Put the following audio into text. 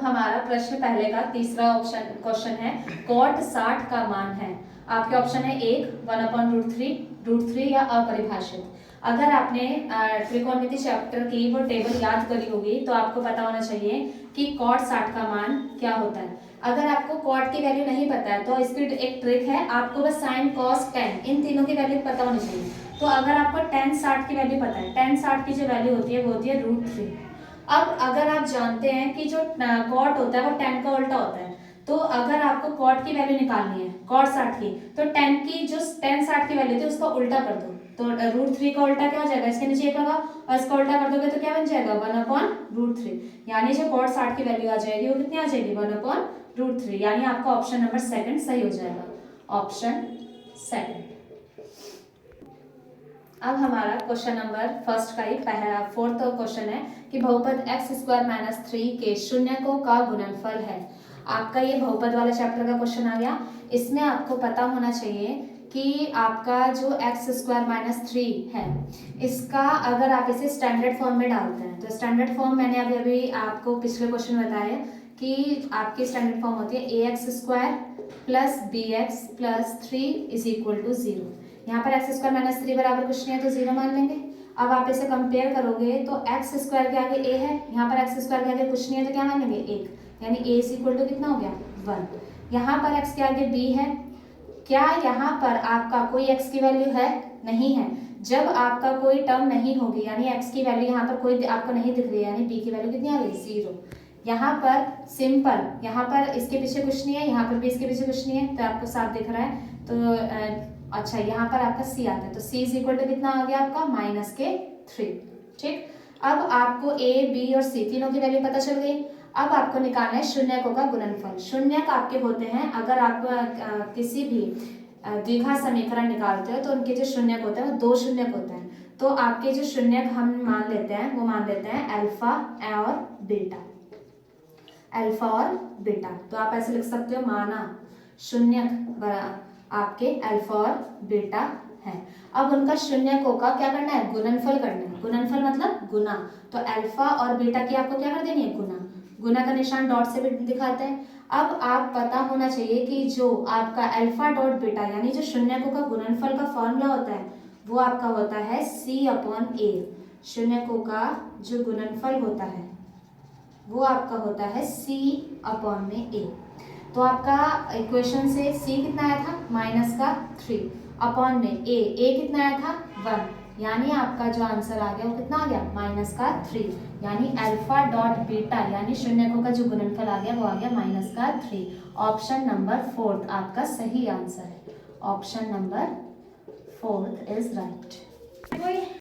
हमारा प्रश्न पहले का तीसरा ऑप्शन क्वेश्चन है, कॉट 60 का मान है। आपके ऑप्शन है 1, 1/√3 या अपरिभाषित। अगर आपने त्रिकोणमिति चैप्टर की वो टेबल याद करी होगी तो आपको पता होना चाहिए कि कॉट 60 का मान क्या होता है। अगर आपको कॉट की वैल्यू नहीं पता है तो इसकी एक ट्रिक है, आपको बस साइन कॉस टेन इन तीनों की वैल्यू पता होनी चाहिए। तो अगर आपको tan 60 की वैल्यू पता है, tan 60 की जो वैल्यू होती है वो होती है √3। अब अगर आप जानते हैं कि जो कॉट होता है वो tan का उल्टा होता है, तो अगर आपको कॉट की वैल्यू निकालनी है cot 60 की, तो tan की जो tan 60 की वैल्यू थी उसका उल्टा कर दो, तो √3 का उल्टा क्या हो जाएगा, इसके नीचे एक लगा और इसका उल्टा कर दोगे तो क्या बन जाएगा 1/√3। यानी जो cot 60 की वैल्यू आ जाएगी वो कितनी आ जाएगी 1/√3। यानी आपका ऑप्शन नंबर सेकंड सही हो जाएगा, ऑप्शन सेकंड। अब हमारा क्वेश्चन नंबर फर्स्ट का ही पहला फोर्थ क्वेश्चन है कि बहुपद x² - 3 के शून्यकों का गुणनफल है। आपका ये बहुपद वाला चैप्टर का क्वेश्चन आ गया। इसमें आपको पता होना चाहिए कि आपका जो x² - 3 है, इसका अगर आप इसे स्टैंडर्ड फॉर्म में डालते हैं तो स्टैंडर्ड फॉर्म मैंने अभी आपको पिछले क्वेश्चन में बताया कि आपकी स्टैंडर्ड फॉर्म होती है ax² + bx + 3 = 0। यहाँ पर x² - 3 बराबर कुछ नहीं है तो 0 मान लेंगे। अब आप इसे कंपेयर करोगे तो x² के आगे a है, यहाँ पर x² के आगे कुछ नहीं है तो क्या मानेंगे 1, यानी a = कितना हो गया 1। यहाँ पर x के आगे b है, क्या यहाँ पर आपका कोई x की वैल्यू है, नहीं है। जब आपका कोई टर्म नहीं होगी यानी x की वैल्यू यहाँ पर कोई आपको नहीं दिख रही है, यानी b की वैल्यू कितनी आ गई 0। यहाँ पर सिंपल, यहाँ पर इसके पीछे कुछ नहीं है, यहाँ पर भी इसके पीछे कुछ नहीं है, तो आपको साफ दिख रहा है। तो अच्छा यहाँ पर आपका c आता है तो c = कितना आ गया आपका -3। ठीक, अब आपको a b और c तीनों की वैल्यू पता चल गई। अब आपको निकालना है शून्यकों का गुणनफल। शून्यक आपके होते हैं, अगर आप किसी भी द्विघात समीकरण निकालते हो तो उनके जो शून्यक होते हैं वो 2 शून्यक होते हैं। तो आपके जो शून्यक हम मान लेते हैं वो मान लेते हैं अल्फा और बीटा, अल्फा और बीटा। तो आप ऐसे लिख सकते हो, माना शून्यक आपके अल्फा और बीटा है। अब उनका शून्यकों का क्या करना है, गुणनफल करना है। गुणनफल मतलब गुना, तो अल्फा और बीटा की आपको क्या कर देनी है गुना। गुना का निशान डॉट से भी दिखाते हैं। अब आप पता होना चाहिए कि जो आपका अल्फा डॉट बीटा यानी जो शून्यकों का गुणनफल का फॉर्मूला होता है वो आपका होता है c/a। शून्यकों का जो गुणनफल होता है वो आपका होता है c/a। तो आपका इक्वेशन से c कितना आया था -3 a कितना आया था 1, यानी आपका जो आंसर आ गया वो कितना आ गया -3। यानी अल्फा डॉट बीटा यानी शून्यकों का जो गुणनफल आ गया वो आ गया -3। ऑप्शन नंबर 4 आपका सही आंसर है, ऑप्शन नंबर 4 इज राइट।